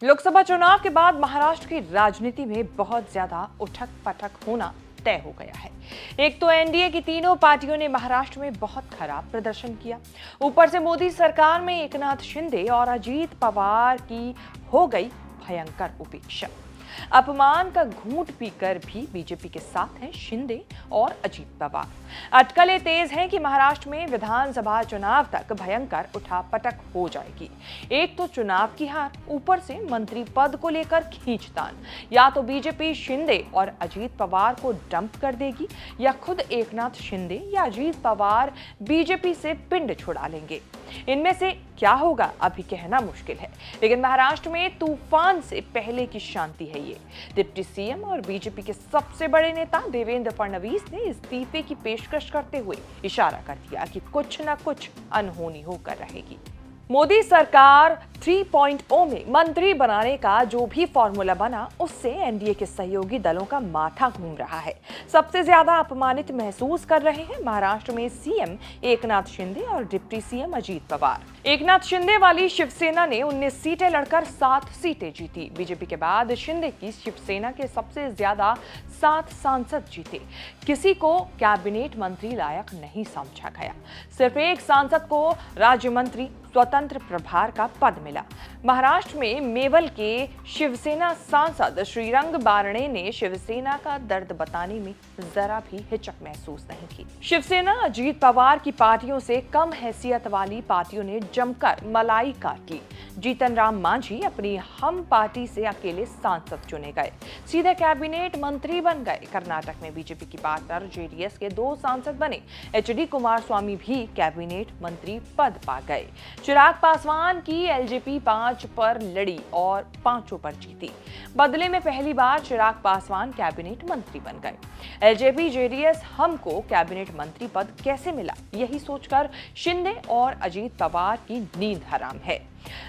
लोकसभा चुनाव के बाद महाराष्ट्र की राजनीति में बहुत ज्यादा उठक पटक होना तय हो गया है। एक तो एनडीए की तीनों पार्टियों ने महाराष्ट्र में बहुत खराब प्रदर्शन किया, ऊपर से मोदी सरकार में एकनाथ शिंदे और अजीत पवार की हो गई भयंकर उपेक्षा। अपमान का घूंट पीकर भी बीजेपी के साथ हैं शिंदे और अजीत पवार। अटकलें तेज हैं कि महाराष्ट्र में विधानसभा चुनाव तक भयंकर उठापटक हो जाएगी। एक तो चुनाव की हार, ऊपर से मंत्री पद को लेकर खींचतान। या तो बीजेपी शिंदे और अजीत पवार को डंप कर देगी, या खुद एकनाथ शिंदे या अजीत पवार बीजेपी से पिंड छुड़ा लेंगे। इनमें से क्या होगा अभी कहना मुश्किल है, लेकिन महाराष्ट्र में तूफान से पहले की शांति है ये। डिप्टी सीएम और बीजेपी के सबसे बड़े नेता देवेंद्र फडणवीस ने इस्तीफे की पेशकश करते हुए इशारा कर दिया कि कुछ न कुछ अनहोनी होकर रहेगी। मोदी सरकार 3.0 में मंत्री बनाने का जो भी फॉर्मूला बना, उससे एनडीए के सहयोगी दलों का माथा घूम रहा है। सबसे ज्यादा अपमानित महसूस कर रहे हैं महाराष्ट्र में सीएम एकनाथ शिंदे और डिप्टी सीएम अजीत पवार। एकनाथ शिंदे वाली शिवसेना ने 19 सीटें लड़कर 7 सीटें जीती। बीजेपी के बाद शिंदे की शिवसेना के सबसे ज्यादा 7 सांसद जीते। किसी को कैबिनेट मंत्री लायक नहीं समझा गया। सिर्फ एक सांसद को राज्य मंत्री स्वतंत्र प्रभार का पद मिला। महाराष्ट्र में मेवल के शिवसेना सांसद श्रीरंग बारणे ने शिवसेना का दर्द बताने में जरा भी हिचक महसूस नहीं की। शिवसेना अजीत पवार की पार्टियों से कम हैसियत वाली पार्टियों ने जमकर मलाई काट ली। जीतन राम मांझी अपनी हम पार्टी से अकेले सांसद चुने गए, सीधे कैबिनेट मंत्री बन गए। कर्नाटक में बीजेपी की पार्टनर जेडीएस के 2 सांसद बने। एचडी कुमारस्वामी भी कैबिनेट मंत्री पद पा गए। चिराग पासवान की एलजेपी 5 पर लड़ी और 5 पर जीती। बदले में पहली बार चिराग पासवान कैबिनेट मंत्री बन गए। एलजेपी जेडीएस हम को कैबिनेट मंत्री पद कैसे मिला, यही सोचकर शिंदे और अजीत पवार की नींद हराम है।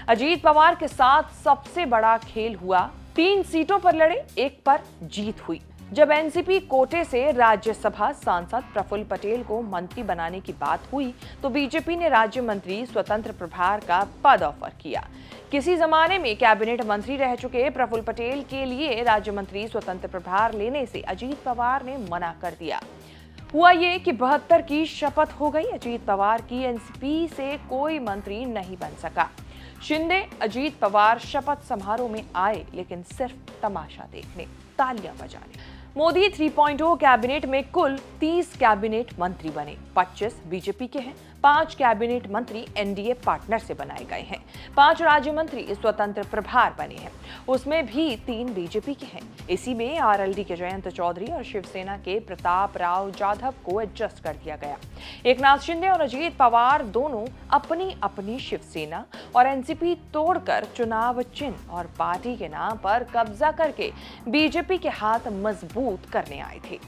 अजीत पवार के साथ सबसे बड़ा खेल हुआ। 3 सीटों पर लड़े, 1 पर जीत हुई। जब एनसीपी कोटे से राज्यसभा सांसद प्रफुल्ल पटेल को मंत्री बनाने की बात हुई, तो बीजेपी ने राज्य मंत्री स्वतंत्र प्रभार का पद ऑफर किया। किसी जमाने में कैबिनेट मंत्री रह चुके प्रफुल्ल पटेल के लिए राज्य मंत्री स्वतंत्र प्रभार लेने से अजीत पवार ने मना कर दिया। हुआ ये कि 72 की शपथ हो गई। अजीत पवार की एनसीपी से कोई मंत्री नहीं बन सका। शिंदे अजीत पवार शपथ समारोह में आए, लेकिन सिर्फ तमाशा देखने, तालियां बजाने। मोदी 3.0 कैबिनेट में कुल 30 कैबिनेट मंत्री बने। 25 बीजेपी के हैं, 5 कैबिनेट मंत्री एनडीए पार्टनर से बनाए गए हैं। 5 राज्य मंत्री स्वतंत्र प्रभार बने हैं, उसमें भी 3 बीजेपी के हैं। इसी में आरएलडी के जयंत चौधरी और शिवसेना के प्रताप राव जाधव को एडजस्ट कर दिया गया। एकनाथ शिंदे और अजीत पवार दोनों अपनी अपनी शिवसेना और एनसीपी तोड़कर चुनाव चिन्ह और पार्टी के नाम पर कब्जा करके बीजेपी के हाथ मजबूत करने आए थे।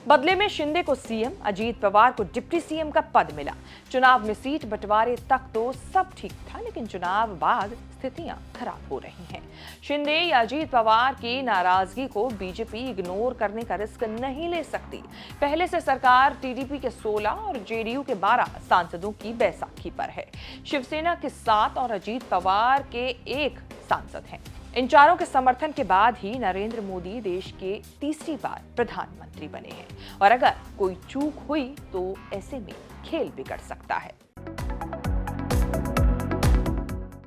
बदले में शिंदे को सीएम, अजीत पवार को डिप्टी सीएम का पद मिला। चुनाव में सीट बंटवारे तक तो सब ठीक था, लेकिन चुनाव बाद स्थितियां खराब हो रही हैं। शिंदे या अजीत पवार की नाराजगी को बीजेपी इग्नोर करने का रिस्क नहीं ले सकती। पहले से सरकार टीडीपी के 16 और जेडीयू के 12 सांसदों की बैसाखी पर है। शिवसेना के 7 और अजीत पवार के 1 सांसद हैं। इन चारों के समर्थन के बाद ही नरेंद्र मोदी देश के तीसरी बार प्रधानमंत्री बने हैं, और अगर कोई चूक हुई तो ऐसे में खेल बिगड़ सकता है।